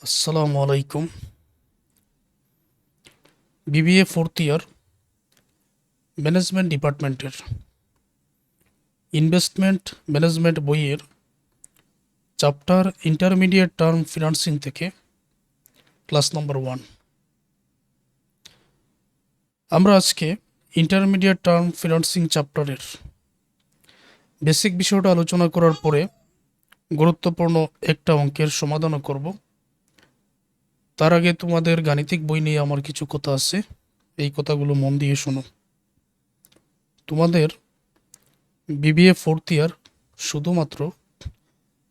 আসসালামু আলাইকুম। BBA fourth year management ডিপার্টমেন্টের ইনভেস্টমেন্ট ম্যানেজমেন্ট বইয়ের চ্যাপ্টার ইন্টারমিডিয়েট টার্ম ফিনান্সিং থেকে ক্লাস নম্বর 1। আমরা আজকে ইন্টারমিডিয়েট টার্ম ফিনান্সিং চ্যাপ্টারের বেসিক বিষয়টা আলোচনা করার পরে গুরুত্বপূর্ণ একটা অঙ্কের সমাধানও করব। তার আগে তোমাদের গাণিতিক বই নিয়ে আমার কিছু কথা আছে, এই কথাগুলো মন দিয়ে শোনো। তোমাদের বিবিএ ফোর্থ ইয়ার শুধুমাত্র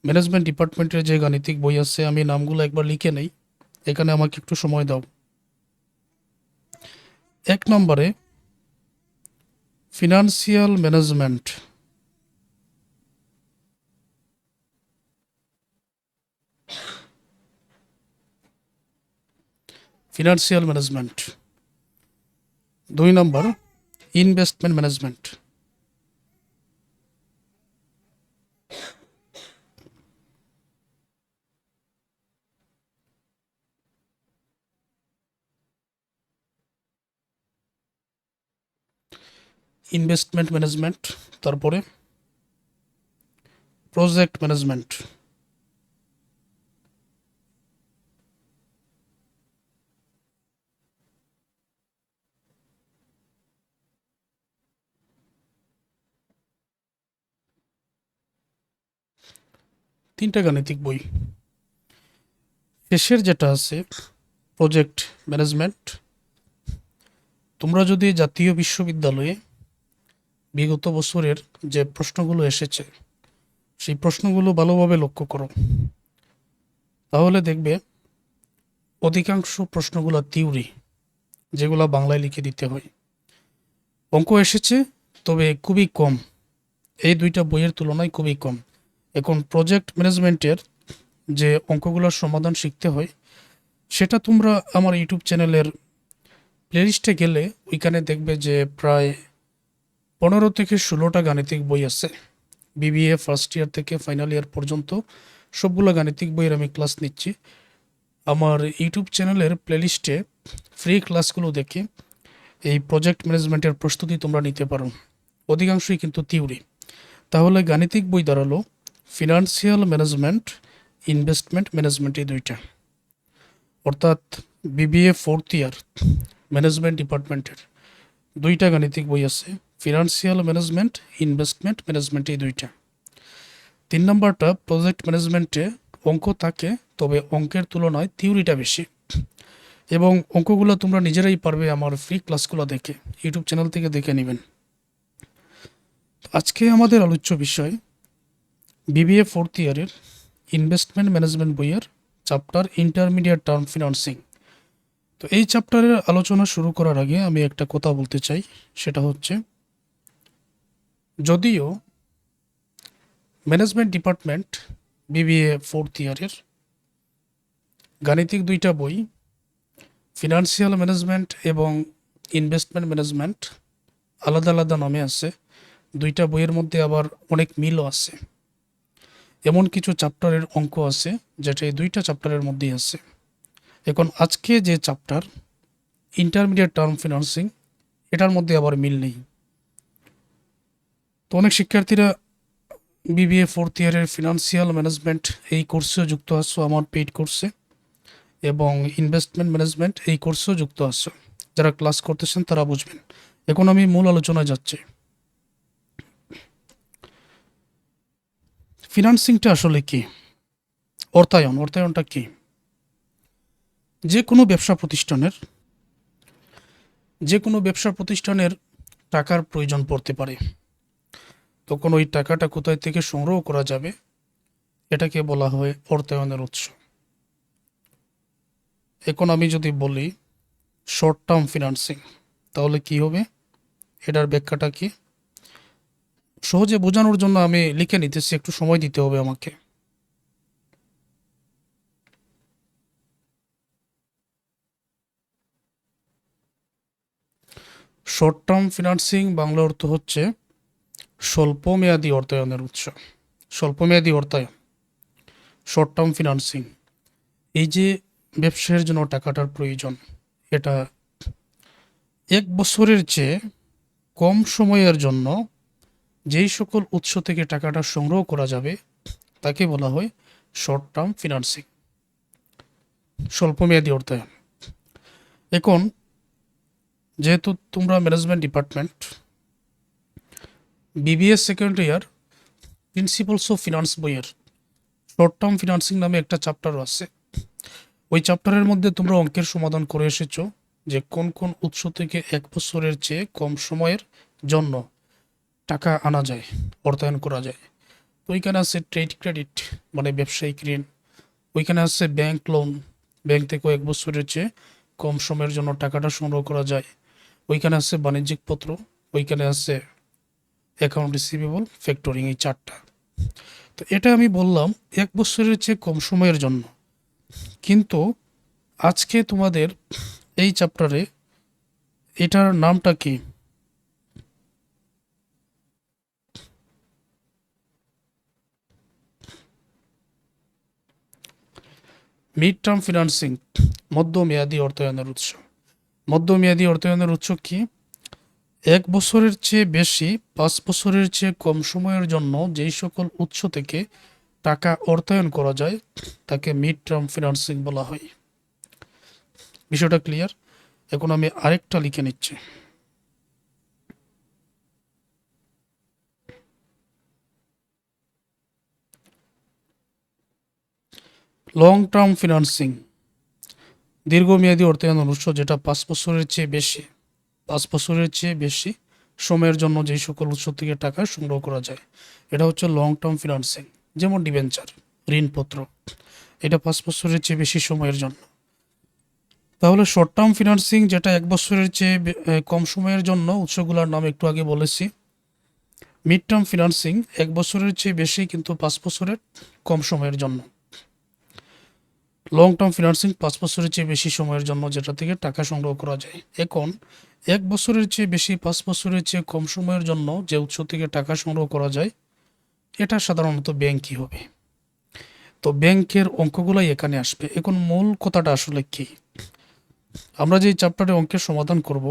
ম্যানেজমেন্ট ডিপার্টমেন্টের যে গাণিতিক বই আছে, আমি নামগুলো একবার লিখে নেই, এখানে আমাকে একটু সময় দাও। 1 নম্বরে ফিনান্সিয়াল ম্যানেজমেন্ট, ফিনান্সিয়াল ম্যানেজমেন্ট। 2 নম্বর ইনভেস্টমেন্ট ম্যানেজমেন্ট। 3 project management. 3টা গাণিতিক বই, শেষের যেটা আছে প্রজেক্ট ম্যানেজমেন্ট। তোমরা যদি জাতীয় বিশ্ববিদ্যালয়ে বিগত বছরের যে প্রশ্নগুলো এসেছে সেই প্রশ্নগুলো ভালোভাবে লক্ষ্য করো, তাহলে দেখবে অধিকাংশ প্রশ্নগুলো থিওরি, যেগুলো বাংলায় লিখে দিতে হয়। অঙ্ক এসেছে, তবে খুবই কম, এই 2টা বইয়ের তুলনায় খুবই কম। এখন প্রজেক্ট ম্যানেজমেন্টের যে অঙ্কগুলোর সমাধান শিখতে হয়, সেটা তোমরা আমার ইউটিউব চ্যানেলের প্লেলিস্টে গেলে ওইখানে দেখবে যে প্রায় 15 থেকে 16টা গাণিতিক বই আছে। বিবিএ ফার্স্ট ইয়ার থেকে ফাইনাল ইয়ার পর্যন্ত সবগুলো গাণিতিক বইয়ের আমি ক্লাস নিচ্ছি। আমার ইউটিউব চ্যানেলের প্লেলিস্টে ফ্রি ক্লাসগুলো দেখে এই প্রজেক্ট ম্যানেজমেন্টের প্রস্তুতি তোমরা নিতে পারো। অধিকাংশই কিন্তু থিওরি। তাহলে গাণিতিক বই দাঁড়ালো ফিনান্সিয়াল ম্যানেজমেন্ট, ইনভেস্টমেন্ট ম্যানেজমেন্ট, এই 2টা। অর্থাৎ বিবিএ ফোর্থ ইয়ার ম্যানেজমেন্ট ডিপার্টমেন্টের 2টা গাণিতিক বই আছে, ফিনান্সিয়াল ম্যানেজমেন্ট, ইনভেস্টমেন্ট ম্যানেজমেন্ট, এই 2টা। 3 নম্বরটা প্রজেক্ট ম্যানেজমেন্টে অঙ্ক থাকে, তবে অঙ্কের তুলনায় থিওরিটা বেশি, এবং অঙ্কগুলো তোমরা নিজেরাই পারবে আমার ফ্রি ক্লাসগুলো দেখে, ইউটিউব চ্যানেল থেকে দেখে নেবেন। আজকে আমাদের আলোচ্য বিষয় বিবিএ ফোর্থ ইয়ারের ইনভেস্টমেন্ট ম্যানেজমেন্ট বইয়ের চ্যাপ্টার ইন্টারমিডিয়েট টার্ম ফিনান্সিং। তো এই চ্যাপ্টারের আলোচনা শুরু করার আগে আমি একটা কথা বলতে চাই, সেটা হচ্ছে যদিও ম্যানেজমেন্ট ডিপার্টমেন্ট বিবিএ ফোর্থ ইয়ারের গাণিতিক 2টা বই, ফিনান্সিয়াল ম্যানেজমেন্ট এবং ইনভেস্টমেন্ট ম্যানেজমেন্ট, আলাদা আলাদা নামে আছে, 2টা বইয়ের মধ্যে আবার অনেক মিলও আছে। এমন কিছু চ্যাপ্টারের অঙ্ক আছে যেটা এই 2টা চ্যাপ্টারের মধ্যেই আছে। এখন আজকে যে চ্যাপ্টার ইন্টারমিডিয়েট টার্ম ফিনান্সিং, এটার মধ্যে আবার মিল নেই। তো অনেক শিক্ষার্থীরা বিবিএ ফোর্থ ইয়ারের ফিনান্সিয়াল ম্যানেজমেন্ট এই কোর্সেও যুক্ত আছো আমার পেইড কোর্সে, এবং ইনভেস্টমেন্ট ম্যানেজমেন্ট এই কোর্সেও যুক্ত আছো। যারা ক্লাস করতেছেন তারা বুঝবেন। এখন আমি মূল আলোচনায় যাচ্ছি। ফিনান্সিংটা আসলে কি? অর্থায়নটা কি? যে কোনো ব্যবসা প্রতিষ্ঠানের টাকার প্রয়োজন পড়তে পারে, তখন ওই টাকাটা কোথায় থেকে সংগ্রহ করা যাবে, এটাকে বলা হয় অর্থায়নের উৎস। এখন আমি যদি বলি শর্ট টার্ম ফিনান্সিং, তাহলে কি হবে, এটার ব্যাখ্যাটা কি? সহজে বোঝানোর জন্য আমি লিখে নিতেছি, একটু সময় দিতে হবে আমাকে। শর্ট টার্ম ফিনান্সিং বাংলা অর্থ হচ্ছে স্বল্পমেয়াদী অর্থায়নের উৎস। স্বল্পমেয়াদী অর্থায়ন, শর্ট টার্ম ফিনান্সিং। এই যে ব্যবসায়ের জন্য টাকাটার প্রয়োজন, এটা 1 বছরের চেয়ে কম সময়ের জন্য যেই সকল উৎস থেকে টাকাটা সংগ্রহ করা যাবে তাকে বলা হয় শর্ট টার্ম ফিনান্সিং, স্বল্পমেয়াদী অর্থায়ন। এখন যেহেতু তোমরা management department, BBS second year principles of finance বইয়ের শর্ট টার্ম ফিনান্সিং নামে একটা চ্যাপ্টার আছে। ওই চ্যাপ্টারের মধ্যে তোমরা অঙ্কের সমাধান করে এসেছো যে কোন কোন উৎস থেকে 1 বছরের চেয়ে কম সময়ের জন্য টাকা আনা যায়, অর্থায়ন করা যায়। তো ওইখানে আছে ট্রেড ক্রেডিট মানে ব্যবসায়িক ঋণ, ওইখানে আছে ব্যাংক লোন, ব্যাংক থেকে 1 বছরের চেয়ে কম সময়ের জন্য টাকাটা সংগ্রহ করা যায়। ওইখানে আছে বাণিজ্যিক পত্র, ওইখানে আছে অ্যাকাউন্ট রিসিভেবল, ফ্যাক্টরিং, এই 4টা। তো এটা আমি বললাম 1 বছরের চেয়ে কম সময়ের জন্য, কিন্তু আজকে তোমাদের এই চ্যাপ্টারে এটার নামটা কি? মিড টার্ম ফিনান্সিং, মধ্যমেয়াদী অর্থায়নের উৎস। মধ্যমেয়াদী অর্থায়নের উৎস কি? 1 বছরের চেয়ে বেশি, 5 বছরের চেয়ে কম সময়ের জন্য যেই সকল উৎস থেকে টাকা অর্থায়ন করা যায় তাকে মিড টার্ম ফিনান্সিং বলা হয়। বিষয়টা ক্লিয়ার? এখন আমি আরেকটা লিখে নিচ্ছি। লং টার্ম ফিনান্সিং, দীর্ঘমেয়াদী অর্থায়নের উৎস, যেটা 5 বছরের চেয়ে বেশি, 5 বছরের চেয়ে বেশি সময়ের জন্য যেই সকল উৎস থেকে টাকা সংগ্রহ করা যায়, এটা হচ্ছে লং টার্ম ফিনান্সিং। যেমন ডিবেঞ্চার, ঋণপত্র, এটা 5 বছরের চেয়ে বেশি সময়ের জন্য। তাহলে শর্ট টার্ম ফিনান্সিং যেটা 1 বছরের চেয়ে কম সময়ের জন্য, উৎসগুলোর নাম একটু আগে বলেছি। মিড টার্ম ফিনান্সিং 1 বছরের চেয়ে বেশি কিন্তু 5 বছরের কম সময়ের জন্য। লং টার্ম ফিনান্সিং 5 বছরের চেয়ে বেশি সময়ের জন্য, যেটা থেকে টাকা সংগ্রহ করা যায়। এখন 1 বছরের চেয়ে বেশি, 5 বছরের চেয়ে কম সময়ের জন্য যে উৎস থেকে টাকা সংগ্রহ করা যায়, এটা সাধারণত ব্যাংকই হবে। তো ব্যাংকের অঙ্কগুলাই এখানে আসবে। এখন মূল কথাটা আসলে কি? আমরা যে চ্যাপ্টারে অঙ্কের সমাধান করব,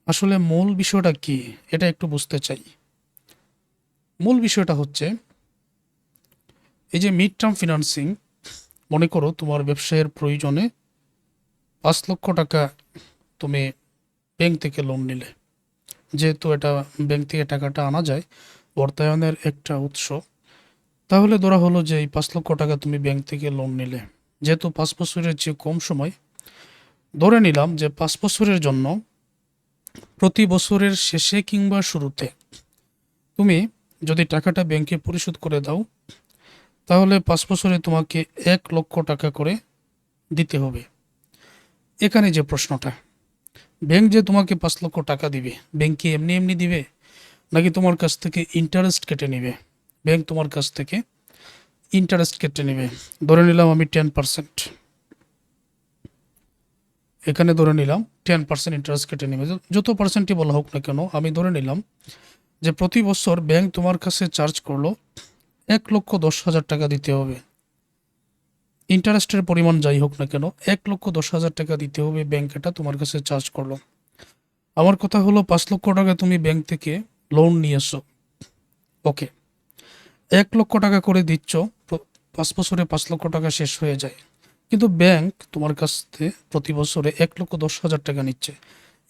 আসলে মূল বিষয়টা কি এটা একটু বুঝতে চাই। মূল বিষয়টা হচ্ছে এই যে মিড টার্ম ফিনান্সিং, মনে করো তোমার ব্যবসায়ের প্রয়োজনে 5 লক্ষ টাকা তুমি ব্যাংক থেকে লোন নিলে। যেহেতু এটা ব্যাংক থেকে টাকাটা আনা যায়, অর্থায়নের একটা উৎস, তাহলে ধরা হলো যে এই 5 লক্ষ টাকা তুমি ব্যাংক থেকে লোন নিলে। যেহেতু 5 বছরের চেয়ে কম সময়, ধরে নিলাম যে 5 বছরের জন্য প্রতি বছরের শেষে কিংবা শুরুতে তুমি যদি টাকাটা ব্যাংকে পরিশোধ করে দাও, তাহলে 5 বছরে তোমাকে 1 লক্ষ টাকা করে দিতে হবে। এখানে যে প্রশ্নটা, ব্যাংক যে তোমাকে 5 লক্ষ টাকা দিবে, ব্যাংক কি এমনি এমনি দিবে নাকি তোমার কাছ থেকে ইন্টারেস্ট কেটে নেবে? ব্যাংক তোমার কাছ থেকে ইন্টারেস্ট কেটে নেবে। ধরে নিলাম আমি 10%, এখানে ধরে নিলাম 10% ইন্টারেস্ট কেটে নেবে। যত পার্সেন্টই বলা হোক না কেন, আমি ধরে নিলাম যে প্রতি বছর ব্যাংক তোমার কাছে চার্জ করলো 1,10,000 টাকা দিতে হবে। ইন্টারেস্টের পরিমাণ যাই হোক না কেন, 1,10,000 টাকা দিতে হবে, ব্যাংক এটা তোমার কাছে চার্জ করলো। আমার কথা হলো 5 লক্ষ টাকা তুমি ব্যাংক থেকে লোন নিয়েছো, ওকে, 1 লক্ষ টাকা করে দিচ্ছ, 5 বছরে 5 লক্ষ টাকা শেষ হয়ে যায়, কিন্তু ব্যাংক তোমার কাছ থেকে প্রতি বছরে 1,10,000 টাকা নিচ্ছে।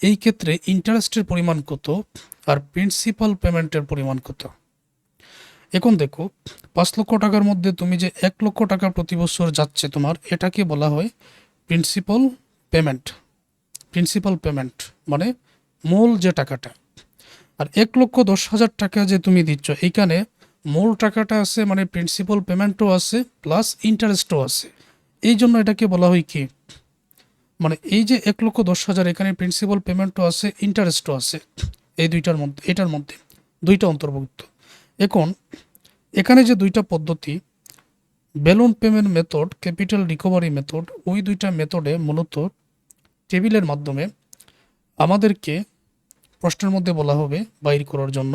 এই ক্ষেত্রে ইন্টারেস্টের পরিমাণ কত আর প্রিন্সিপাল পেমেন্টের পরিমাণ কত? এখন দেখো, 5 লক্ষ টাকার মধ্যে তুমি যে 1 লক্ষ টাকা প্রতি বছর যাচ্ছে তোমার, এটাকে বলা হয় প্রিন্সিপাল পেমেন্ট। প্রিন্সিপাল পেমেন্ট মানে মূল যে টাকাটা। আর 1,10,000 টাকা যে তুমি দিচ্ছ, এইখানে মূল টাকাটা আছে, মানে প্রিন্সিপাল পেমেন্টও আছে প্লাস ইন্টারেস্টও আছে। এই জন্য এটাকে বলা হয় কি, মানে এই যে 1,10,000, এখানে প্রিন্সিপাল পেমেন্টও আছে, ইন্টারেস্টও আছে, এই দুইটার মধ্যে, এটার মধ্যে দুইটা অন্তর্ভুক্ত। এখন এখানে যে দুইটা পদ্ধতি, balloon payment method, capital recovery method, ওই দুইটা মেথডে মূলত টেবিলের মাধ্যমে আমাদেরকে প্রশ্নের মধ্যে বলা হবে বাইর করার জন্য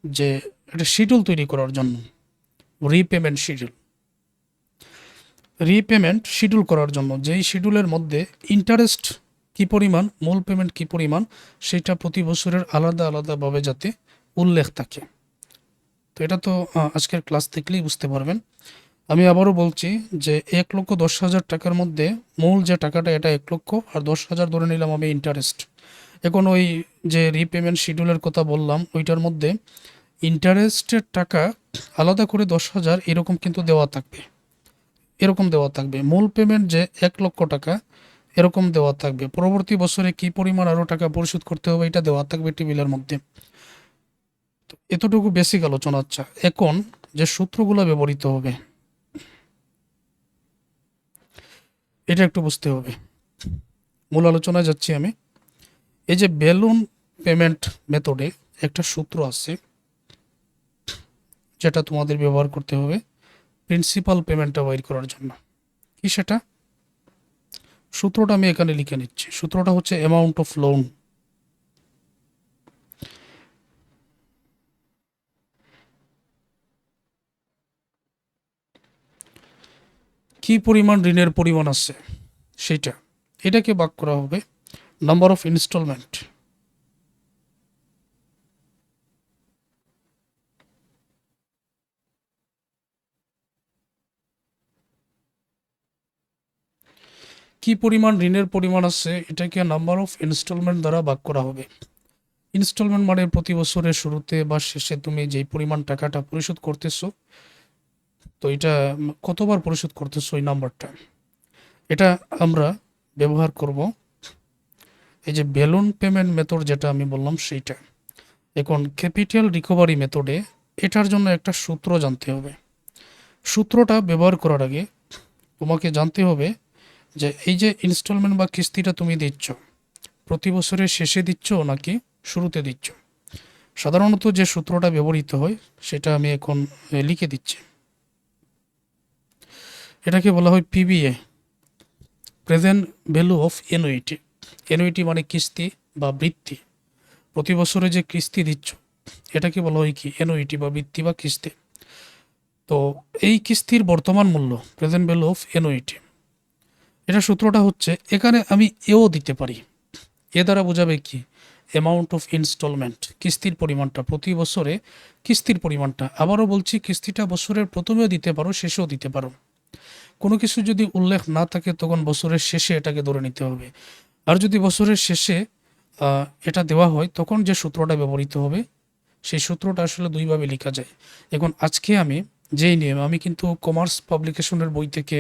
যে একটা শিডিউল তৈরি করার জন্য, রিপেমেন্ট শিডিউল। রিপেমেন্ট শিডিউল করার জন্য, যেই শিডিউলের মধ্যে ইন্টারেস্ট কী পরিমাণ, মূল পেমেন্ট কী পরিমাণ, সেটা প্রতি বছরের আলাদা আলাদাভাবে যাতে উল্লেখ থাকে। তো এটা তো আজকের ক্লাস দেখলেই বুঝতে পারবেন। আমি আবারও বলছি যে 1,10,000 টাকার মধ্যে মূল যে টাকাটা এটা 1 লক্ষ, আর 10,000 ধরে নিলাম আমি ইন্টারেস্ট। এখন ওই যে রিপেমেন্ট শিডিউলের কথা বললাম ওইটার মধ্যে ইন্টারেস্টের টাকা আলাদা করে 10,000 এরকম কিন্তু দেওয়া থাকবে, এরকম দেওয়া থাকবে। মূল পেমেন্ট যে 1 লক্ষ টাকা এরকম দেওয়া থাকবে। পরবর্তী বছরে কি পরিমাণ আরও টাকা পরিশোধ করতে হবে এটা দেওয়া থাকবে টেবিলের মধ্যে। তো এতটুকু বেসিক আলোচনা। আচ্ছা, এখন যে সূত্রগুলো ব্যবহৃত হবে এটা একটু বুঝতে হবে। মূল আলোচনায় যাচ্ছি আমি। এই যে বেলুন পেমেন্ট মেথডে একটা সূত্র আছে যেটা তোমাদের ব্যবহার করতে হবে প্রিন্সিপাল পেমেন্টটা বাইর করার জন্য। কি সেটা? সূত্রটা আমি এখানে লিখে নিচ্ছি। সূত্রটা হচ্ছে অ্যামাউন্ট অফ লোন। কি পরিমাণ ঋণের পরিমাণ আছে সেটা, এটাকে ভাগ করা হবে নাম্বার অফ ইনস্টলমেন্ট। কি পরিমাণ ঋণের পরিমাণ আছে এটাকে নাম্বার অফ ইনস্টলমেন্ট দ্বারা ভাগ করা হবে। ইনস্টলমেন্ট মানে প্রতি বছরের শুরুতে বা শেষে তুমি যেই পরিমাণ টাকাটা পরিশোধ করতেছো, তো এটা কতবার পরিশোধ করতেছো ওই নাম্বারটা, এটা আমরা ব্যবহার করব এই যে বেলুন পেমেন্ট মেথড যেটা আমি বললাম সেইটা। এখন ক্যাপিটাল রিকভারি মেথডে এটার জন্য একটা সূত্র জানতে হবে। সূত্রটা ব্যবহার করার আগে তোমাকে জানতে হবে যে এই যে ইনস্টলমেন্ট বা কিস্তিটা তুমি দিচ্ছ প্রতি বছরের শেষে দিচ্ছ নাকি শুরুতে দিচ্ছ। সাধারণত যে সূত্রটা ব্যবহৃত হয় সেটা আমি এখন লিখে দিচ্ছি। এটাকে বলা হয় PBA, present value of annuity. Annuity মানে কিস্তি বা বৃত্তি। প্রতি বছরে যে কিস্তি দিচ্ছ এটাকে বলা হয় কি এনুইটি বা বৃত্তি বা কিস্তি। তো এই কিস্তির বর্তমান মূল্য প্রেজেন্ট ভ্যালু অফ এনুইটি। এটা সূত্রটা হচ্ছে, এখানে আমি এও দিতে পারি। এ দ্বারা বোঝাবে কি অ্যামাউন্ট অফ ইনস্টলমেন্ট, কিস্তির পরিমাণটা প্রতি বছরে, কিস্তির পরিমাণটা। আবারও বলছি কিস্তিটা বছরের প্রথমেও দিতে পারো শেষেও দিতে পারো। কোনো কিছু যদি উল্লেখ না থাকে তখন বছরের শেষে এটাকে ধরে নিতে হবে। আর যদি বছরের শেষে এটা দেওয়া হয় তখন যে সূত্রটা ব্যবহৃত হবে সেই সূত্রটা আসলে দুইভাবে লেখা যায়। এখন আজকে আমি যেই নিয়ম, আমি কিন্তু কমার্স পাবলিকেশনের বই থেকে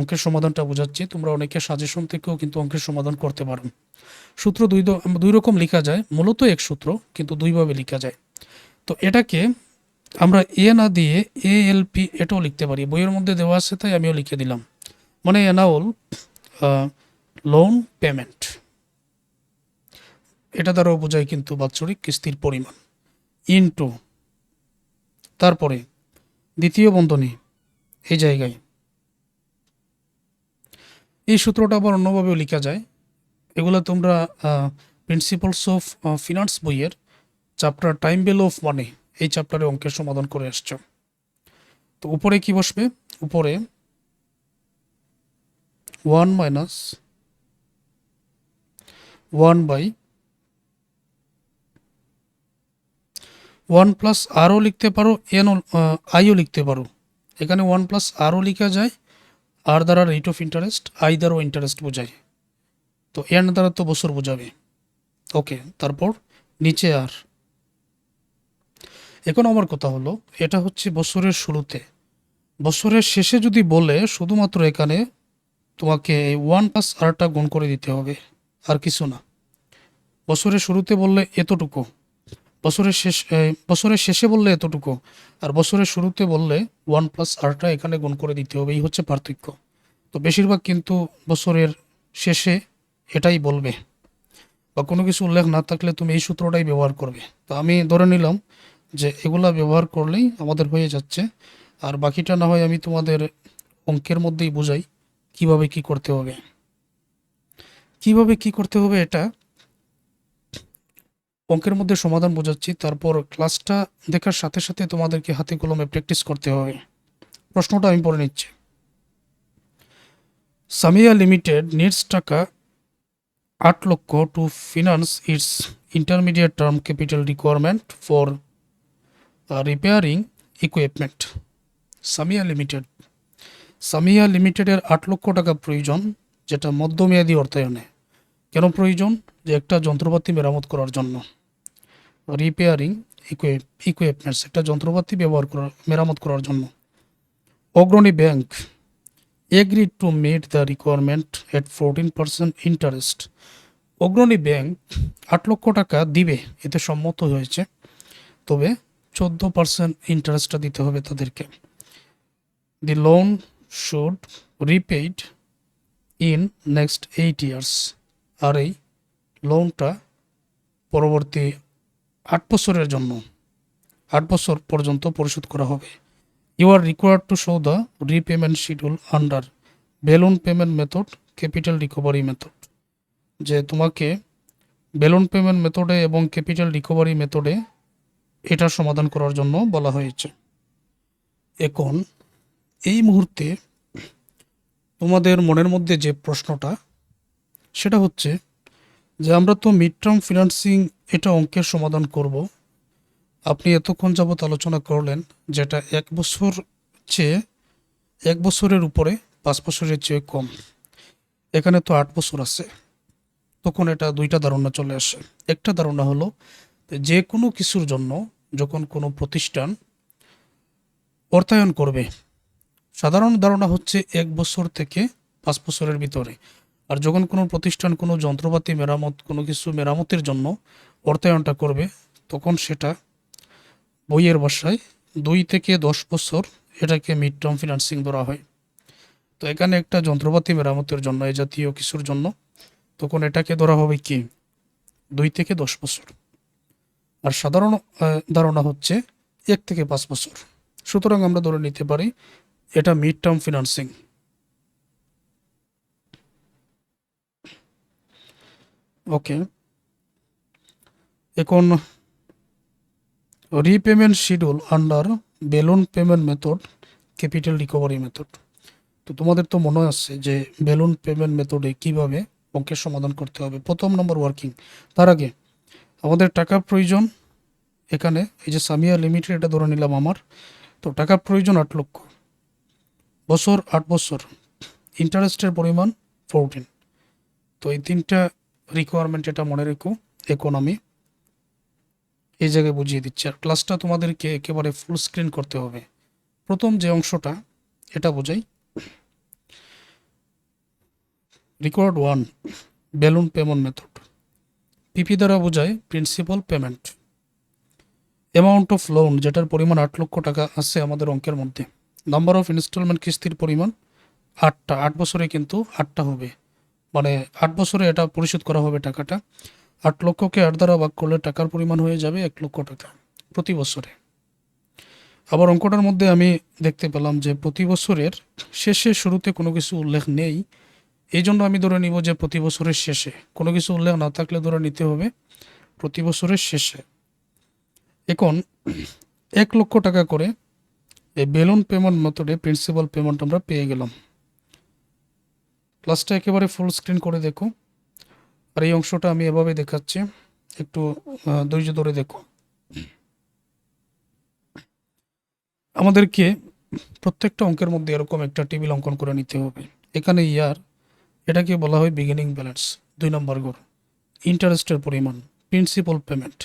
অঙ্কের সমাধানটা বোঝাচ্ছি, তোমরা অনেকে সাজেশন থেকেও কিন্তু অঙ্কের সমাধান করতে পারো। সূত্র দুই রকম লেখা যায়, মূলত এক সূত্র কিন্তু দুইভাবে লেখা যায়। তো এটাকে আমরা এ না দিয়ে ALP এটাও লিখতে পারি, বইয়ের মধ্যে দেওয়া আছে তাই আমিও লিখে দিলাম। মানে অ্যানুয়াল লোন পেমেন্ট, এটা দ্বারাও বোঝায় কিন্তু বাৎসরিক কিস্তির পরিমাণ ইনটু, তারপরে দ্বিতীয় বন্ধনী এই জায়গায় এই সূত্রটা আবার অন্যভাবেও লেখা যায়। এগুলো তোমরা প্রিন্সিপালস অফ ফিনান্স বইয়ের chapter time value of money এই চ্যাপ্টারে অঙ্কের সমাধান করে আসছো। তো উপরে কি বসবে? উপরে 1 মাইনাস 1 প্লাস আরও লিখতে পারো, আইও লিখতে পারো। এখানে 1 প্লাস আরও লেখা যায়, আর দ্বারা রেট অফ ইন্টারেস্ট, আই দ্বারাও ইন্টারেস্ট বোঝায়। তো এন দ্বারা তো বছর বোঝাবে। ওকে, তারপর নিচে আর। এখন আমার কথা হলো এটা হচ্ছে বছরের শুরুতে। বছরের শেষে যদি বলে শুধুমাত্র এখানে তোমাকে 1 প্লাস আরটা গুণ করে দিতে হবে, আর কিছু না। বছরের শুরুতে বললে এতটুকু, বছরের শেষে বললে এতটুকু, আর বছরের শুরুতে বললে 1 প্লাস আরটা এখানে গুণ করে দিতে হবে। এই হচ্ছে পার্থক্য। তো বেশিরভাগ কিন্তু বছরের শেষে এটাই বলবে, বা কোনো কিছু উল্লেখ না থাকলে তুমি এই সূত্রটাই ব্যবহার করবে। তো আমি ধরে নিলাম যে এগুলা ব্যবহার করলেই আমাদের হয়ে যাচ্ছে, আর বাকিটা না হয় আমি তোমাদের অঙ্কের মধ্যেই বোঝাই কিভাবে কি করতে হবে। কিভাবে কি করতে হবে এটা অঙ্কের মধ্যে সমাধান বোঝাচ্ছি, তারপর ক্লাসটা দেখার সাথে সাথে তোমাদেরকে হাতে কলমে প্র্যাকটিস করতে হবে। প্রশ্নটা আমি পড়ে নিচ্ছি। Samia limited needs taka 8 lakh to finance its intermediate term capital requirement for repairing equipment. Samia limited Samia লিমিটেডের 8 লক্ষ টাকা প্রয়োজন, যেটা মধ্যমেয়াদী অর্থায়নে। কেন প্রয়োজন? যে একটা যন্ত্রপাতি মেরামত করার জন্য। রিপেয়ারিং ইকুইপমেন্টস, একটা যন্ত্রপাতি মেরামত করার জন্য। Agrani Bank agreed to meet the requirement at 14% interest. Agrani Bank 8 lakh টাকা দিবে, এতে সম্মত হয়েছে, তবে 14% ইন্টারেস্টটা দিতে হবে তাদেরকে। The loan should repaid in next 8 years. আর এই লোনটা পরবর্তী 8 বছরের জন্য, 8 বছর পর্যন্ত পরিশোধ করা হবে। You are required to show the repayment schedule under balloon payment method, capital recovery method. যে তোমাকে বেলুন পেমেন্ট মেথডে এবং ক্যাপিটাল রিকভারি মেথডে এটা সমাধান করার জন্য বলা হয়েছে। এখন এই মুহূর্তে তোমাদের মনের মধ্যে যে প্রশ্নটা, সেটা হচ্ছে যে আমরা তো মিড টার্ম ফিনান্সিং এটা অঙ্কের সমাধান করব। আপনি এতক্ষণ যাবৎ আলোচনা করলেন যেটা 1 বছর চেয়ে 1 বছরের উপরে 5 বছরের চেয়ে কম। এখানে তো 8 বছর আছে। তখন এটা দুইটা ধারণা চলে আসে। একটা ধারণা হলো যে কোনো কিছুর জন্য যখন কোনো প্রতিষ্ঠান অর্থায়ন করবে, সাধারণ ধারণা হচ্ছে 1 বছর থেকে 5 বছরের ভিতরে। আর যখন কোনো প্রতিষ্ঠান কোনো যন্ত্রপাতি মেরামত, কোনো কিছু মেরামতের জন্য অর্থায়নটা করবে, তখন সেটা বইয়ের ভাষায় 2 থেকে 10 বছর, এটাকে মিড টার্ম ফিনান্সিং ধরা হয়। তো এখানে একটা যন্ত্রপাতি মেরামতের জন্য, এই জাতীয় কিছুর জন্য, তখন এটাকে ধরা হবে কি 2 থেকে 10 বছর। আর সাধারণ ধারণা হচ্ছে 1 থেকে 5 বছর। সুতরাং আমরা ধরে নিতে পারি এটা মিড টার্ম ফিনান্সিং। ওকে, এখন repayment schedule under balloon payment method, capital recovery method. তো তোমাদের তো মনে আছে যে বেলুন পেমেন্ট মেথডে কিভাবে অঙ্কের সমাধান করতে হবে। প্রথম নম্বর ওয়ার্কিং। তার আগে আমাদের টাকার প্রয়োজন। এখানে এই যে সামিয়া লিমিটেড, এটা ধরে নিলাম আমার। তো টাকার প্রয়োজন 8 লক্ষ, বছর 8 বছর, ইন্টারেস্টের পরিমাণ 14। তো এই 3টা রিকোয়ারমেন্ট এটা মনে রেখো। এখন আমি এই জায়গায় বুঝিয়ে দিচ্ছি, আর ক্লাসটা তোমাদেরকে একেবারে ফুল স্ক্রিন করতে হবে। প্রথম যে অংশটা, এটা বোঝাই। Required 1 balloon payment method. PP দ্বারা বোঝায় principal payment. Amount of loan, যেটার পরিমাণ 8 লক্ষ টাকা আছে আমাদের অঙ্কের মধ্যে। নাম্বার অফ ইনস্টলমেন্ট, কিস্তির পরিমাণ 8টা। 8 বছরে কিন্তু 8টা হবে, মানে 8 বছরে এটা পরিশোধ করা হবে টাকাটা। 8 লক্ষকে 8 দ্বারা ভাগ করলে টাকার পরিমাণ হয়ে যাবে 1 লক্ষ টাকা প্রতি বছরে। আবার অঙ্কটার মধ্যে আমি দেখতে পেলাম যে প্রতি বছরের শেষে শুরুতে কোনো কিছু উল্লেখ নেই। এই জন্য আমি ধরে নিব যে প্রতি বছরের শেষে। কোনো কিছু উল্লেখ না থাকলে ধরে নিতে হবে প্রতি বছরের শেষে। এখন 1 লক্ষ টাকা করে এই বেলুন পেমেন্ট মেথডে প্রিন্সিপাল পেমেন্ট আমরা পেয়ে গেলাম। ক্লাসটা একেবারে ফুল স্ক্রিন করে দেখো। আর এই অংশটা আমি এভাবে দেখাচ্ছি, একটু ধৈর্য ধরে দেখো। আমাদেরকে প্রত্যেকটা অঙ্কের মধ্যে এরকম একটা টেবিল অঙ্কন করে নিতে হবে। এখানে ইয়ার, এটাকে বলা হয় বিগিনিং ব্যালেন্স, 2 নম্বর ঘর। ইন্টারেস্টের পরিমাণ, principal payment,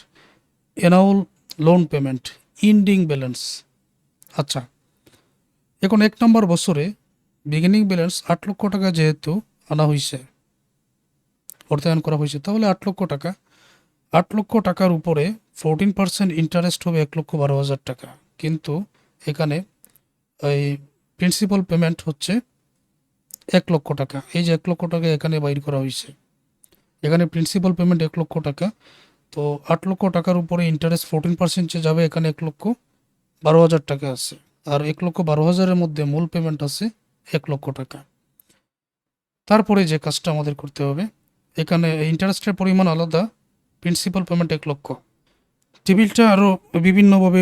annual loan payment, ending balance. আচ্ছা, এখন 1 নম্বর বছরে বিগিনিং ব্যালেন্স 8 লক্ষ টাকা যেহেতু আনা হয়েছে, অর্থায়ন করা হয়েছে, তাহলে 8 লক্ষ টাকা। 8 লক্ষ টাকার উপরে 14% ইন্টারেস্ট হবে 1,12,000 টাকা। কিন্তু এখানে এই প্রিন্সিপাল পেমেন্ট হচ্ছে 1 লক্ষ টাকা। এই যে 1 লক্ষ টাকা এখানে বাইর করা হয়েছে, এখানে প্রিন্সিপাল পেমেন্ট 1 লক্ষ টাকা। তো 8 লক্ষ টাকার উপরে ইন্টারেস্ট 14% যে যাবে, এখানে 1,12,000 টাকা আছে। আর 1,12,000-এর মধ্যে মূল পেমেন্ট আছে 1 লক্ষ টাকা। তারপরে যে কাজটা আমাদের করতে হবে, এখানে ইন্টারেস্টের পরিমাণ আলাদা, প্রিন্সিপাল পেমেন্ট 1 লক্ষ। টেবিলটা আরও বিভিন্নভাবে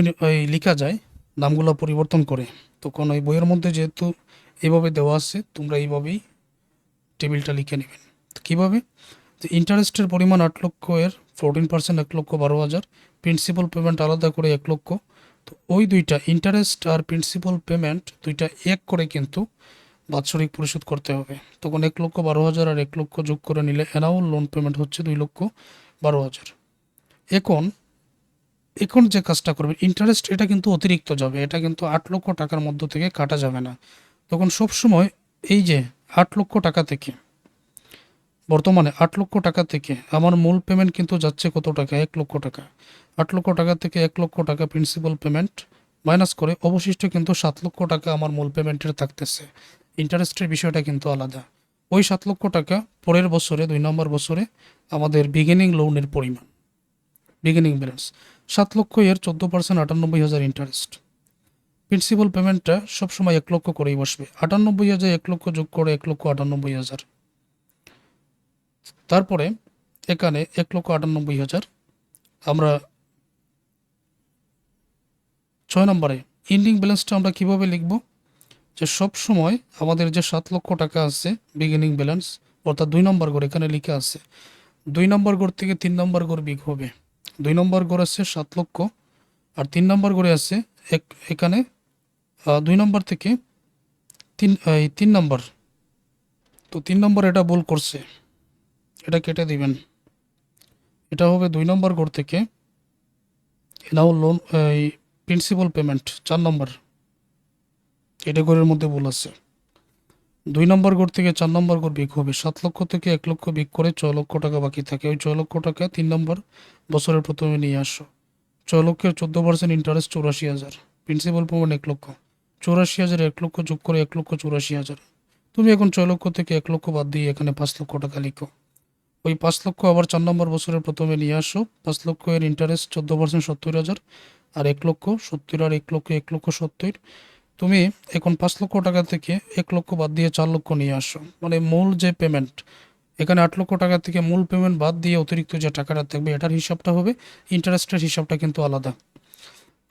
লেখা যায়, নামগুলো পরিবর্তন করে। তখন ওই বইয়ের মধ্যে যেহেতু এইভাবে দেওয়া আছে, তোমরা এইভাবেই টেবিলটা লিখে নেবেন। তো কীভাবে? তো ইন্টারেস্টের পরিমাণ 8 লক্ষ এর 14% 1,12,000, প্রিন্সিপাল পেমেন্ট আলাদা করে 1 লক্ষ। তো ওই দুইটা ইন্টারেস্ট আর প্রিন্সিপাল পেমেন্ট দুইটা এক করে কিন্তু বাৎসরিক পরিশোধ করতে হবে। তখন 1,12,000 আর 1 লক্ষ যোগ করে নিলে অ্যানুয়াল লোন পেমেন্ট হচ্ছে 2,12,000। এখন এখন যে কাজটা করবেন, ইন্টারেস্ট এটা কিন্তু অতিরিক্ত যাবে, এটা কিন্তু 8 লক্ষ টাকার মধ্য থেকে কাটা যাবে না। তখন সবসময় এই যে 8 লক্ষ টাকা থেকে, বর্তমানে 8 লক্ষ টাকা থেকে আমার মূল পেমেন্ট কিন্তু যাচ্ছে কত টাকা? 1 লক্ষ টাকা। 8 লক্ষ টাকা থেকে 1 লক্ষ টাকা প্রিন্সিপাল পেমেন্ট মাইনাস করে অবশিষ্ট কিন্তু 7 লক্ষ টাকা আমার মূল পেমেন্টের থাকতেছে। ইন্টারেস্টের বিষয়টা কিন্তু আলাদা। ওই 7 লক্ষ টাকা পরের বছরে 2 নম্বর বছরে আমাদের বিগিনিং লোনের পরিমাণ, বিগিনিং ব্যালেন্স 7 লক্ষ এর 14% 98,000 ইন্টারেস্ট। প্রিন্সিপাল পেমেন্টটা সবসময় 1 লক্ষ করেই বসবে। 98,000 1 লক্ষ যোগ করে 1,98,000। তারপরে এখানে 1,98,000 আমরা 6 নম্বরে এন্ডিং ব্যালেন্সটা আমরা কিভাবে লিখব? যে সব সময় আমাদের যে 7 লক্ষ টাকা আছে বিগিনিং ব্যালেন্স, অর্থাৎ 2 নম্বর ঘর এখানে লিখে আছে, 2 নম্বর ঘর থেকে 3 নম্বর ঘর বিগ হবে। 2 নম্বর ঘর আছে 7 লক্ষ, আর 3 নম্বর ঘরে আছে এখানে 2 নম্বর থেকে 3 নম্বর। তো 3 নম্বর এটা ভুল করছে, এটা কেটে দিবেন। এটা হবে 2 নম্বর ঘর থেকে নাও লোন প্রিন্সিপাল পেমেন্ট 4 নম্বর, এটা ঘরের মধ্যে ভুল আছে। 2 নম্বর ঘর থেকে 4 নম্বর ঘর বিক হবে। 7 লক্ষ থেকে 1 লক্ষ বিক করে 6 লক্ষ টাকা বাকি থাকে। ওই 6 লক্ষ টাকা 3 নম্বর বছরের প্রথমে নিয়ে আসো। 6 লক্ষের 14% ইন্টারেস্ট 84,000, প্রিন্সিপাল পেমেন্ট 1 লক্ষ। 84,000 1 লক্ষ যোগ করে 1,84,000। তুমি এখন 6 লক্ষ থেকে 1 লক্ষ বাদ দিয়ে এখানে 5 লক্ষ টাকা লিখো। ওই 5 লক্ষ আবার 4 নম্বর বছরের প্রথমে নিয়ে আসো। 5 লক্ষ এর ইন্টারেস্ট 14% 70,000, আর 1 লক্ষ 70 আর 1 লক্ষ 1,70,000। তুমি এখন 5 লক্ষ টাকা থেকে 1 লক্ষ বাদ দিয়ে 4 লক্ষ নিয়ে আসো। মানে মূল যে পেমেন্ট, এখানে 8 লক্ষ টাকা থেকে মূল পেমেন্ট বাদ দিয়ে অতিরিক্ত যে টাকাটা থাকবে এটার হিসাবটা হবে, ইন্টারেস্টের হিসাবটা কিন্তু আলাদা।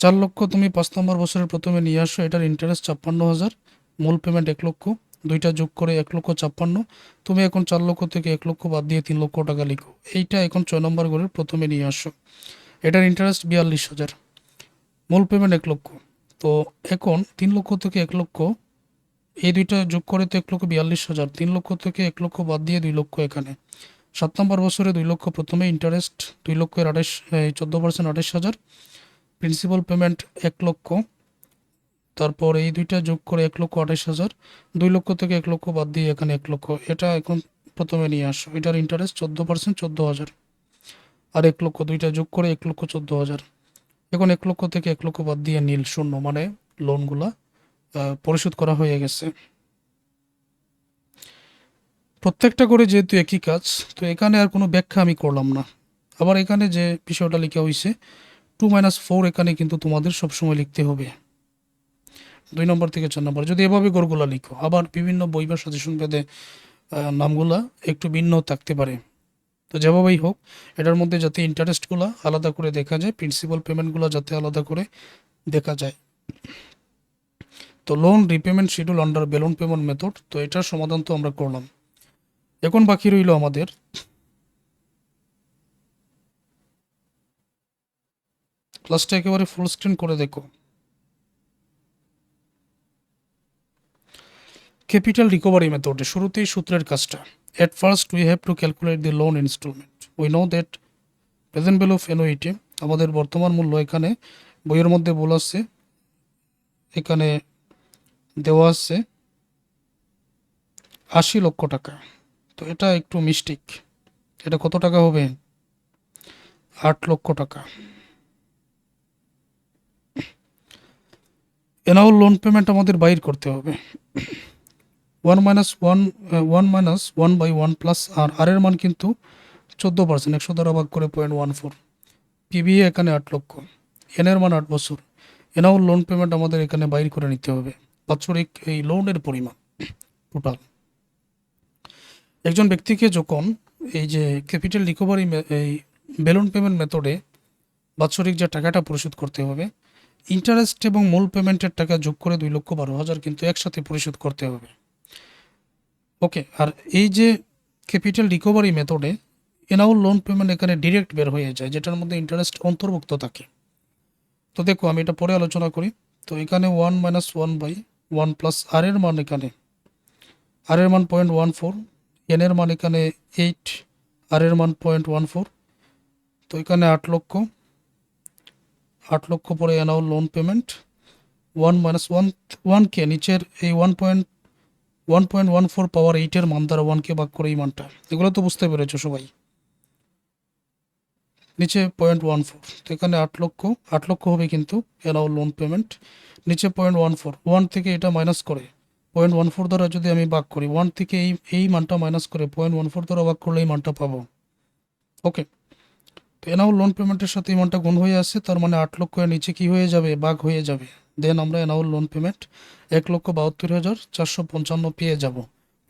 4 লক্ষ তুমি 5 নম্বর বছরের প্রথমে নিয়ে আসো, এটার ইন্টারেস্ট 56,000, মূল পেমেন্ট 1 লক্ষ, দুইটা যোগ করে 1,56,000। তুমি এখন 4 লক্ষ থেকে 1 লক্ষ বাদ দিয়ে 3 লক্ষ টাকা লিখো। এইটা এখন 6 নম্বর ঘরের প্রথমে নিয়ে আসো, এটার ইন্টারেস্ট 42,000, মূল পেমেন্ট 1 লক্ষ। তো এখন 3 লক্ষ থেকে 1 লক্ষ, এই দুইটা যোগ করে তো 1,42,000, 3 লক্ষ থেকে 1 লক্ষ বাদ দিয়ে 2 লক্ষ এখানে। 7 নম্বর বছরে 2 লক্ষ প্রথমে ইন্টারেস্ট 2 লক্ষের 14% 28,000, প্রিন্সিপাল পেমেন্ট 1 লক্ষ, তারপর এই দুইটা যোগ করে 1,28,000, 2 লক্ষ থেকে 1 লক্ষ বাদ দিয়ে এখানে 1 লক্ষ, এটা এখন প্রথমে নিয়ে আসো, এটার ইন্টারেস্ট 14% 14,000, আর 1 লক্ষ, দুইটা যোগ করে 1,14,000। এখন 1 লক্ষ থেকে 1 লক্ষ বাদ দিয়ে নীল শূন্য, মানে লোনগুলা পরিশোধ করা হয়ে গেছে। প্রত্যেকটা করে যেহেতু একই কাজ, তো এখানে আর কোনো ব্যাখ্যা আমি করলাম না। আবার এখানে যে বিষয়টা লেখা হয়েছে 2 - 4, এখানে কিন্তু তোমাদের সবসময় লিখতে হবে 2 নম্বর থেকে 4 নম্বর। যদি এভাবে গড়গুলা লিখো, আবার বিভিন্ন বই বা সাজেশন ভেদে নামগুলা একটু ভিন্ন থাকতে পারে। তো যেভাবেই হোক, এটার মধ্যে যাতে ইন্টারেস্টগুলো আলাদা করে দেখা যায়, প্রিন্সিপাল পেমেন্টগুলো যাতে আলাদা করে দেখা যায়। তো loan repayment schedule under balloon payment method, তো এটার সমাধান তো আমরা করলাম। এখন বাকি রইল আমাদের ক্লাসটা একেবারে ফুল স্ক্রিন করে দেখো। ক্যাপিটাল রিকভারি মেথডে শুরুতেই সূত্রের কাজটা। At first we have to calculate the loan installment. We know that present value of annuity, আমাদের বর্তমান মূল্য এখানে বইয়ের মধ্যে বলা আছে, এখানে দেওয়া আছে 80 লক্ষ টাকা। তো এটা একটু মিস্টেক, এটা কত টাকা হবে? 8 লক্ষ টাকা। এনাও লোন পেমেন্ট আমাদের বাইর করতে হবে। 1 - 1/1 প্লাস আর এর মান কিন্তু 14%, 100 দ্বারা ভাগ করে 0.14। পিবিএ এখানে 8 লক্ষ, এন এর মান 8 বছর। এনাও লোন পেমেন্ট আমাদের এখানে বাইর করে নিতে হবে, বাৎসরিক এই লোনের পরিমাণ টোটাল। একজন ব্যক্তিকে যখন এই যে ক্যাপিটাল রিকভারি এই বেলুন পেমেন্ট মেথডে বাৎসরিক যে টাকাটা পরিশোধ করতে হবে, ইন্টারেস্ট এবং মূল পেমেন্টের টাকা যোগ করে 2,12,000 কিন্তু একসাথে পরিশোধ করতে হবে। ওকে, আর এই যে ক্যাপিটাল রিকভারি মেথডে এনাউল লোন পেমেন্ট এখানে ডিরেক্ট বের হয়ে যায়, যেটার মধ্যে ইন্টারেস্ট অন্তর্ভুক্ত থাকে। তো দেখো আমি এটা পরে আলোচনা করি। তো এখানে 1 - 1/1 প্লাস আর এর মান এখানে, আর এর মান 0.14, এন এর মান এখানে 8, আর এর মান 0.14। তো এখানে 8 লক্ষ, 8 লক্ষ পরে এনাউল লোন পেমেন্ট 1 - 1 নিচের এই 1.14 পাওয়ার 8-এর মান দ্বারা 1কে ভাগ করে এই মানটা, এগুলো তো বুঝতে পেরেছো সবাই। নিচে 0.14, তো এখানে 8 লক্ষ, 8 লক্ষ হবে কিন্তু এনাউল লোন পেমেন্ট। নিচে 0.14, 1 থেকে এটা মাইনাস করে 0.14 দ্বারা যদি আমি ভাগ করি, 1 থেকে এই মানটা মাইনাস করে 0.14 দ্বারা ভাগ করলে এই মানটা পাবো। ওকে, তো এনাউল লোন পেমেন্টের সাথে এই মানটা গুণ হয়ে আসছে, তার মানে 8 লক্ষ এর নিচে কি হয়ে যাবে, ভাগ হয়ে যাবে। দেন আমরা এনাউল লোন পেমেন্ট 1,72,455 পেয়ে যাব।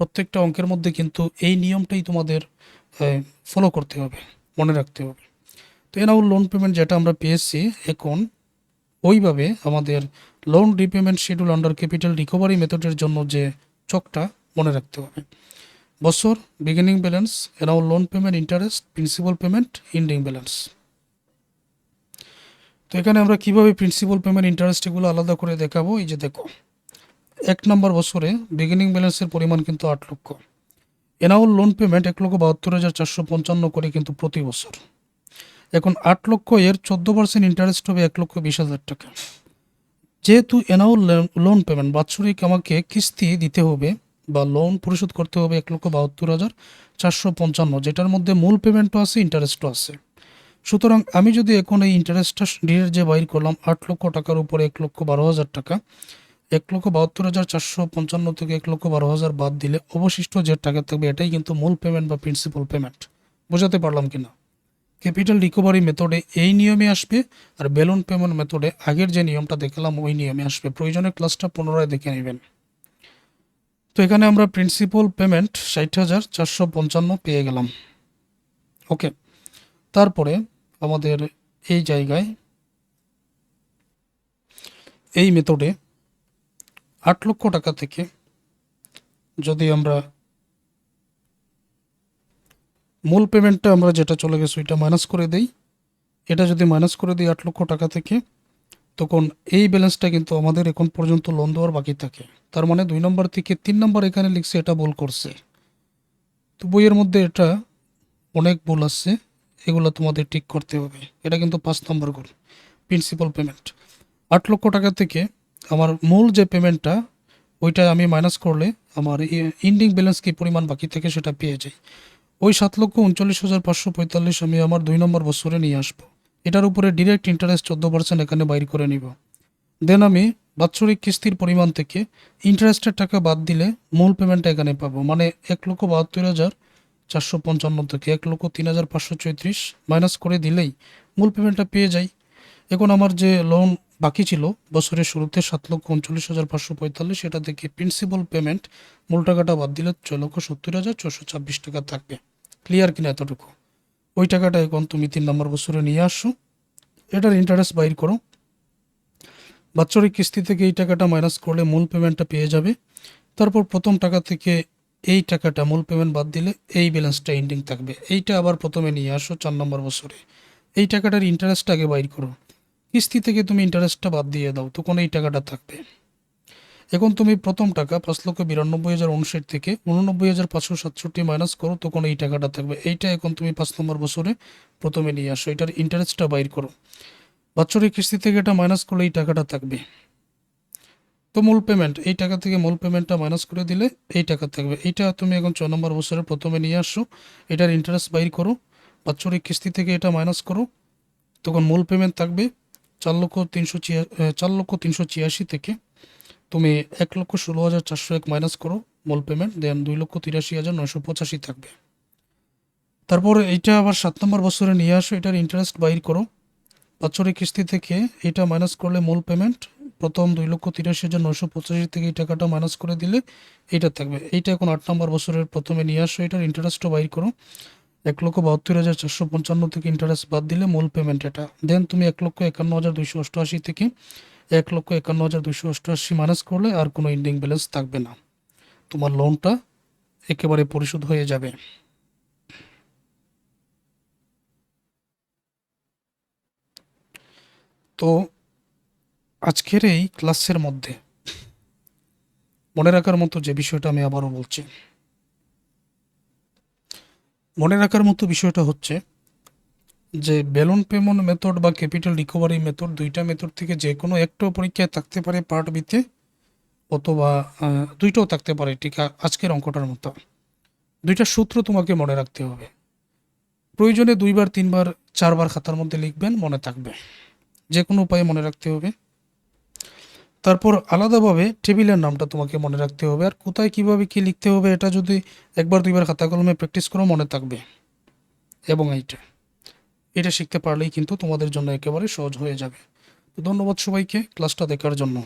প্রত্যেকটা অঙ্কের মধ্যে কিন্তু এই নিয়মটাই তোমাদের ফলো করতে হবে, মনে রাখতে হবে। তো এনাউল লোন পেমেন্ট যেটা আমরা পেয়েছি, এখন ওইভাবে আমাদের loan repayment schedule under capital recovery মেথডের জন্য যে চকটা মনে রাখতে হবে। বছর, beginning balance, annual loan payment, interest, principal payment, ending balance. তো এখানে আমরা কিভাবে প্রিন্সিপাল পেমেন্ট, ইন্টারেস্ট এগুলো আলাদা করে দেখাবো। এই যে দেখো, 1 নম্বর বছরে বিগিনিং ব্যালেন্সের পরিমাণ কিন্তু 8 লক্ষ। এনাউল লোন পেমেন্ট 1,72,455 করে কিন্তু প্রতি বছর। এখন 8 লক্ষ এর 14% ইন্টারেস্ট হবে 1,20,000 টাকা। যেহেতু এনাউল লোন পেমেন্ট বাৎসরিক আমাকে কিস্তি দিতে হবে বা লোন পরিশোধ করতে হবে 1,72,455, যেটার মধ্যে মূল পেমেন্টও আছে, ইন্টারেস্টও আছে। সুতরাং আমি যদি এখন এই ইন্টারেস্টটা ডিরেক্ট যে বাইর করলাম 8 লক্ষ টাকার উপরে 1,12,000 টাকা, 1,72,455 থেকে 1,12,000 বাদ দিলে অবশিষ্ট যে টাকা থাকবে এটাই কিন্তু মূল পেমেন্ট বা প্রিন্সিপাল পেমেন্ট। বোঝাতে পারলাম কিনা? ক্যাপিটাল রিকভারি মেথডে এই নিয়মে আসবে, আর বেলুন পেমেন্ট মেথডে আগের যে নিয়মটা দেখলাম ওই নিয়মে আসবে। প্রয়োজনে ক্লাসটা পুনরায় দেখে নেবেন। তো এখানে আমরা প্রিন্সিপাল পেমেন্ট 60,455 পেয়ে গেলাম। ওকে, তারপরে আমাদের এই জায়গায় এই মেথডে 8 লক্ষ টাকা থেকে যদি আমরা মূল পেমেন্টটা আমরা যেটা চলে গেছে ওইটা মাইনাস করে দেই, এটা যদি মাইনাস করে দিই 8 লক্ষ টাকা থেকে, তখন এই ব্যালেন্সটা কিন্তু আমাদের এখন পর্যন্ত লোন দেওয়ার বাকি থাকে। তার মানে 2 নম্বর থেকে 3 নম্বর এখানে লিখছে, এটা ভুল করছে। তো বইয়ের মধ্যে এটা অনেক ভুল আসছে, এগুলো তোমাদের ঠিক করতে হবে। এটা কিন্তু 5 নম্বর ভুল, প্রিন্সিপাল পেমেন্ট 8 লক্ষ টাকা থেকে আমার মূল যে পেমেন্টটা ওইটা আমি মাইনাস করলে আমার এন্ডিং ব্যালেন্স কি পরিমাণ বাকি থাকে সেটা পেয়ে যাই। ওই 7,39,545 আমি আমার 2 নম্বর বছরে নিয়ে আসবো। এটার উপরে ডিরেক্ট ইন্টারেস্ট 14% এখানে বাইর করে নিব। দেন আমি বাৎসরিক কিস্তির পরিমাণ থেকে ইন্টারেস্টের টাকা বাদ দিলে মূল পেমেন্টটা এখানে পাবো, মানে 1,72,455 থেকে 1,03,534 মাইনাস করে দিলেই মূল পেমেন্টটা পেয়ে যাই। এখন আমার যে লোন বাকি ছিল বছরের শুরুতে 7,39,545, সেটা থেকে প্রিন্সিপাল পেমেন্ট মূল টাকাটা বাদ দিলে 6,70,426 টাকা থাকবে। ক্লিয়ার কিনা এতটুকু? ওই টাকাটা এখন তুমি 3 নম্বর বছরে নিয়ে আসো, এটার ইন্টারেস্ট বাইর করো, বাৎসরিক কিস্তি থেকে এই টাকাটা মাইনাস করলে মূল পেমেন্টটা পেয়ে যাবে। তারপর প্রথম টাকা থেকে এই টাকাটা মূল পেমেন্ট বাদ দিলে এই ব্যালেন্সটা এন্ডিং থাকবে। এইটা আবার প্রথমে নিয়ে আসো 4 নম্বর বছরে, এই টাকাটার ইন্টারেস্টটা আগে বাইর করো, কিস্তি থেকে তুমি ইন্টারেস্টটা বাদ দিয়ে দাও, তখন এই টাকাটা থাকবে। এখন তুমি প্রথম টাকা 5,92,059 থেকে 89,567 মাইনাস করো, তখন এই টাকাটা থাকবে। এইটা এখন তুমি 5 নম্বর বছরে প্রথমে নিয়ে আসো, এটার ইন্টারেস্টটা বাইর করো, বাৎসরিক কিস্তি থেকে এটা মাইনাস করলে এই টাকাটা থাকবে। তো মূল পেমেন্ট, এই টাকা থেকে মূল পেমেন্টটা মাইনাস করে দিলে এই টাকা থাকবে। এইটা তুমি এখন 6 নম্বর বছরে প্রথমে নিয়ে আসো, এটার ইন্টারেস্ট বাইর করো, বাৎসরিক কিস্তি থেকে এটা মাইনাস করো, তখন মূল পেমেন্ট থাকবে 4,386 থেকে তুমি 1,16,401 মাইনাস করো মূল পেমেন্ট, দেন 2,83,985 থাকবে। তারপর এইটা আবার 7 নম্বর বছরে নিয়ে আসো, এটার ইন্টারেস্ট বাইর করো, বাৎসরিক কিস্তি থেকে এটা মাইনাস করলে মূল পেমেন্ট প্রথম 2,83,985 থেকে এই টাকাটা মাইনাস করে দিলে এইটা থাকবে। এইটা এখন 8 নম্বর বছরের প্রথমে নিয়ে আসো, এটার ইন্টারেস্টও বাইর করো, 1,72,455 থেকে ইন্টারেস্ট বাদ দিলে মূল পেমেন্ট এটা। দেন তুমি 1,51,288 থেকে 1,51,288 মাইনাস করলে আর কোনো এন্ডিং ব্যালেন্স থাকবে না, তোমার লোনটা একেবারে পরিশোধ হয়ে যাবে। তো আজকের এই ক্লাসের মধ্যে মনে রাখার মতো যে বিষয়টা আমি আবারও বলছি, মনে রাখার মতো বিষয়টা হচ্ছে যে ব্যালন পেমেন্ট মেথড বা ক্যাপিটাল রিকভারি মেথড, দুইটা মেথড থেকে যে কোনো একটাও পরীক্ষায় থাকতে পারে পার্ট বিতে, অথবা দুইটাও থাকতে পারে। ঠিক আজকের অঙ্কটার মতো দুইটা সূত্র তোমাকে মনে রাখতে হবে। প্রয়োজনে 2বার 3বার 4বার খাতার মধ্যে লিখবেন, মনে থাকবে। যে কোনো উপায়ে মনে রাখতে হবে। তারপর আলাদাভাবে টেবিলের নামটা তোমাকে মনে রাখতে হবে, আর কোথায় কিভাবে কি লিখতে হবে এটা যদি 1বার 2বার খাতা কলমে প্র্যাকটিস করো মনে থাকবে। এবং এটা শিখতে পারলেই কিন্তু তোমাদের জন্য একেবারে সহজ হয়ে যাবে। তো ধন্যবাদ সবাইকে ক্লাসটা দেখার জন্য।